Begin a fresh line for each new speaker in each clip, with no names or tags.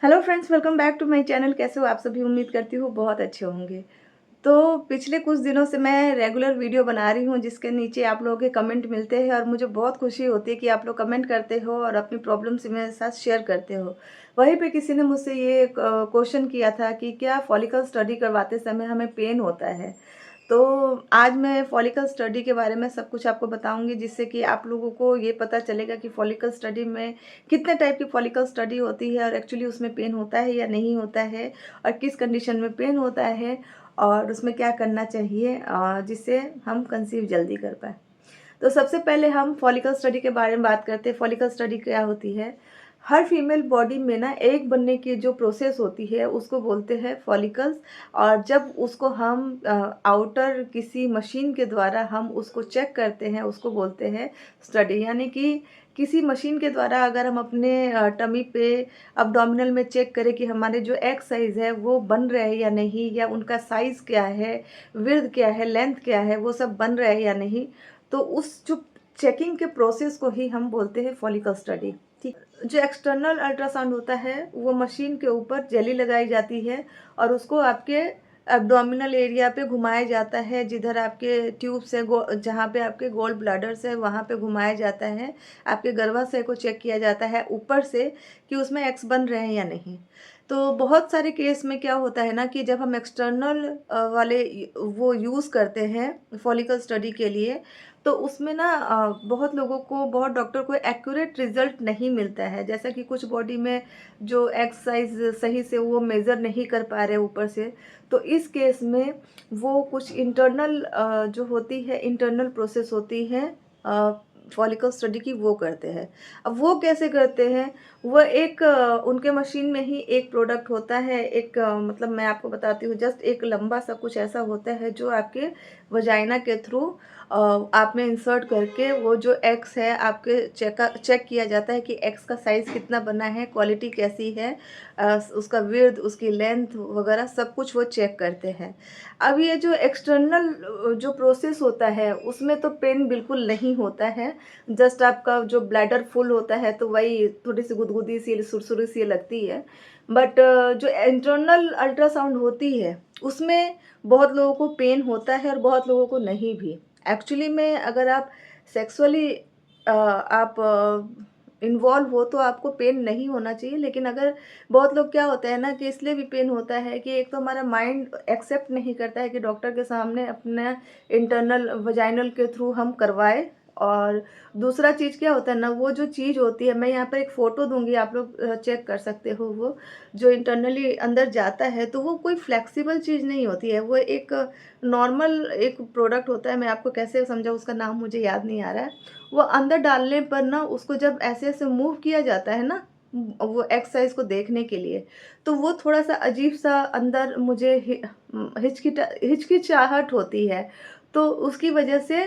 Hello friends, welcome back to my channel. कैसे हो आप सभी? उम्मीद करती हूँ बहुत अच्छे होंगे। तो पिछले कुछ दिनों से मैं रेगुलर वीडियो बना रही हूँ जिसके नीचे आप लोगों के कमेंट मिलते हैं और मुझे बहुत खुशी होती है कि आप लोग कमेंट करते हो और अपनी प्रॉब्लम्स मेरे साथ शेयर करते हो। वहीं पे किसी ने मुझसे ये क्वेश्चन किया था कि क्या फॉलिकल स्टडी करवाते समय हमें पेन होता है। तो आज मैं फॉलिकल स्टडी के बारे में सब कुछ आपको बताऊंगी, जिससे कि आप लोगों को ये पता चलेगा कि फॉलिकल स्टडी में कितने टाइप की फॉलिकल स्टडी होती है और एक्चुअली उसमें पेन होता है या नहीं होता है, और किस कंडीशन में पेन होता है और उसमें क्या करना चाहिए जिससे हम कंसीव जल्दी कर पाए। तो सबसे पहले हम फॉलिकल स्टडी के बारे में बात करते हैं। फॉलिकल स्टडी क्या होती है? हर फीमेल बॉडी में ना एग बनने की जो प्रोसेस होती है उसको बोलते हैं फॉलिकल्स। और जब उसको हम आउटर किसी मशीन के द्वारा हम उसको चेक करते हैं उसको बोलते हैं स्टडी। यानी कि किसी मशीन के द्वारा अगर हम अपने टमी पे अब्डोमिनल में चेक करें कि हमारे जो एग साइज़ है वो बन रहे हैं या नहीं, या उनका साइज़ क्या है, विड्थ क्या है, लेंथ क्या है, वो सब बन रहे हैं या नहीं, तो उस जो चेकिंग के प्रोसेस को ही हम बोलते हैं फॉलिकल स्टडी। ठीक। जो एक्सटर्नल अल्ट्रासाउंड होता है वो मशीन के ऊपर जेली लगाई जाती है और उसको आपके एब्डोमिनल एरिया पे घुमाया जाता है, जिधर आपके ट्यूब्स है, जहाँ पे आपके गोल्ड ब्लैडर्स है वहाँ पे घुमाया जाता है। आपके गर्भाशय को चेक किया जाता है ऊपर से कि उसमें एक्स बन रहे हैं या नहीं। तो बहुत सारे केस में क्या होता है ना कि जब हम एक्सटर्नल वाले वो यूज़ करते हैं फॉलिकल स्टडी के लिए, तो उसमें ना बहुत लोगों को, बहुत डॉक्टर को एक्यूरेट रिजल्ट नहीं मिलता है। जैसा कि कुछ बॉडी में जो एक्सरसाइज सही से वो मेज़र नहीं कर पा रहे ऊपर से, तो इस केस में वो कुछ इंटरनल जो होती है, इंटरनल प्रोसेस होती है फॉलिकल स्टडी की, वो करते हैं। अब वो कैसे करते हैं? वो एक उनके मशीन में ही एक प्रोडक्ट होता है, एक मतलब मैं आपको बताती हूँ, जस्ट एक लंबा सा कुछ ऐसा होता है जो आपके वजाइना के थ्रू आप में इंसर्ट करके वो जो एक्स है आपके चेक किया जाता है कि एक्स का साइज़ कितना बना है, क्वालिटी कैसी है, उसका विड्थ, उसकी लेंथ वगैरह सब कुछ वो चेक करते हैं। अब ये जो एक्सटर्नल जो प्रोसेस होता है उसमें तो पेन बिल्कुल नहीं होता है। जस्ट आपका जो ब्लैडर फुल होता है तो वही थोड़ी सी गुदगुदी सी, सुरसुरी सी लगती है। बट जो इंटरनल अल्ट्रासाउंड होती है उसमें बहुत लोगों को पेन होता है और बहुत लोगों को नहीं भी। एक्चुअली में अगर आप सेक्सुअली आप इन्वॉल्व हो तो आपको पेन नहीं होना चाहिए, लेकिन अगर बहुत लोग क्या होता है ना कि इसलिए भी पेन होता है कि एक तो हमारा माइंड एक्सेप्ट नहीं करता है कि डॉक्टर के सामने अपने इंटरनल वजाइनल के थ्रू हम करवाए। और दूसरा चीज़ क्या होता है ना, वो जो चीज़ होती है, मैं यहाँ पर एक फ़ोटो दूंगी, आप लोग चेक कर सकते हो। वो जो इंटरनली अंदर जाता है तो वो कोई फ्लेक्सिबल चीज़ नहीं होती है, वो एक नॉर्मल एक प्रोडक्ट होता है। मैं आपको कैसे समझाऊँ, उसका नाम मुझे याद नहीं आ रहा है। वो अंदर डालने पर ना उसको जब ऐसे ऐसे मूव किया जाता है ना, वो एक्सरसाइज को देखने के लिए, तो वो थोड़ा सा अजीब सा अंदर मुझे हिचकिचाहट होती है। तो उसकी वजह से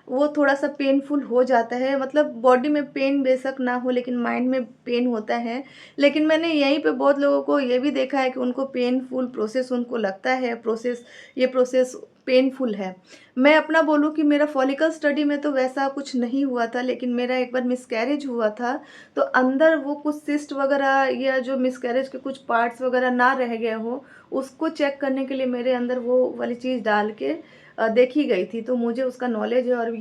वो थोड़ा सा पेनफुल हो जाता है। मतलब बॉडी में पेन बेशक ना हो लेकिन माइंड में पेन होता है। लेकिन मैंने यहीं पे बहुत लोगों को ये भी देखा है कि उनको पेनफुल प्रोसेस उनको लगता है, ये प्रोसेस पेनफुल है। मैं अपना बोलूँ कि मेरा फॉलिकल स्टडी में तो वैसा कुछ नहीं हुआ था, लेकिन मेरा एक बार मिसकैरेज हुआ था। तो अंदर वो कुछ सिस्ट वगैरह या जो मिसकैरेज के कुछ पार्ट्स वगैरह ना रह गए हो, उसको चेक करने के लिए मेरे अंदर वो वाली चीज़ डाल के देखी गई थी। तो मुझे उसका नॉलेज है और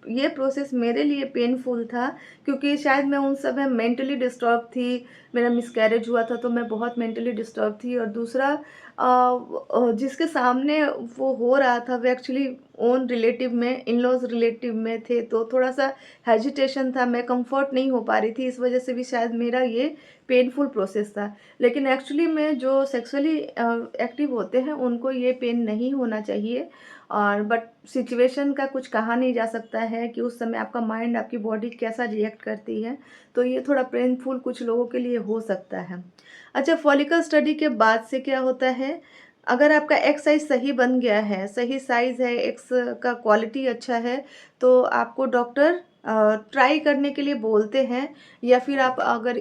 ये प्रोसेस मेरे लिए पेनफुल था, क्योंकि शायद मैं उन समय मेंटली डिस्टर्ब थी। मेरा मिसकैरेज हुआ था तो मैं बहुत मेंटली डिस्टर्ब थी। और दूसरा जिसके सामने वो हो रहा था वो एक्चुअली ओन रिलेटिव में, इन लॉज रिलेटिव में थे, तो थोड़ा सा हेजिटेशन था, मैं कंफर्ट नहीं हो पा रही थी। इस वजह से भी शायद मेरा ये पेनफुल प्रोसेस था। लेकिन एक्चुअली में जो सेक्सुअली एक्टिव होते हैं उनको ये पेन नहीं होना चाहिए। और बट सिचुएशन का कुछ कहा नहीं जा सकता है कि उस समय आपका माइंड, आपकी बॉडी कैसा रिएक्ट करती है। तो ये थोड़ा पेनफुल कुछ लोगों के लिए हो सकता है। अच्छा, फॉलिकल स्टडी के बाद से क्या होता है, अगर आपका एक्स साइज सही बन गया है, सही साइज़ है, एक्स का क्वालिटी अच्छा है, तो आपको डॉक्टर ट्राई करने के लिए बोलते हैं। या फिर आप अगर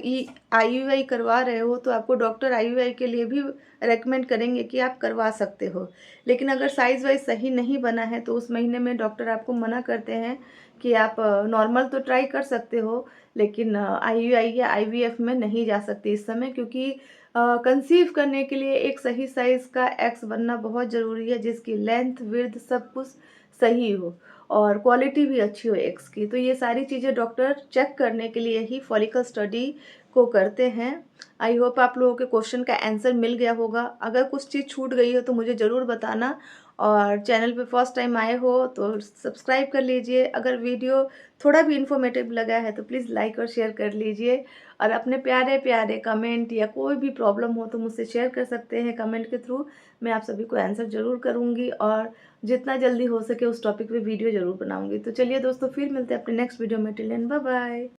आईयूआई करवा रहे हो तो आपको डॉक्टर आईयूआई के लिए भी रेकमेंड करेंगे कि आप करवा सकते हो। लेकिन अगर साइज़ वाइज सही नहीं बना है तो उस महीने में डॉक्टर आपको मना करते हैं कि आप नॉर्मल तो ट्राई कर सकते हो, लेकिन IUI या IVF में नहीं जा सकती इस समय, क्योंकि कंसीव करने के लिए एक सही साइज़ का एग्स बनना बहुत ज़रूरी है, जिसकी लेंथ, विड्थ सब कुछ सही हो और क्वालिटी भी अच्छी हो एग्स की। तो ये सारी चीज़ें डॉक्टर चेक करने के लिए ही फॉलिकल स्टडी को करते हैं। आई होप आप लोगों के क्वेश्चन का आंसर मिल गया होगा। अगर कुछ चीज़ छूट गई हो तो मुझे ज़रूर बताना, और चैनल पे फर्स्ट टाइम आए हो तो सब्सक्राइब कर लीजिए। अगर वीडियो थोड़ा भी इन्फॉर्मेटिव लगा है तो प्लीज़ लाइक और शेयर कर लीजिए, और अपने प्यारे प्यारे कमेंट या कोई भी प्रॉब्लम हो तो मुझसे शेयर कर सकते हैं कमेंट के थ्रू। मैं आप सभी को आंसर ज़रूर करूँगी, और जितना जल्दी हो सके उस टॉपिक पे वीडियो ज़रूर बनाऊँगी। तो चलिए दोस्तों, फिर मिलते हैं अपने नेक्स्ट वीडियो में। Till then bye bye.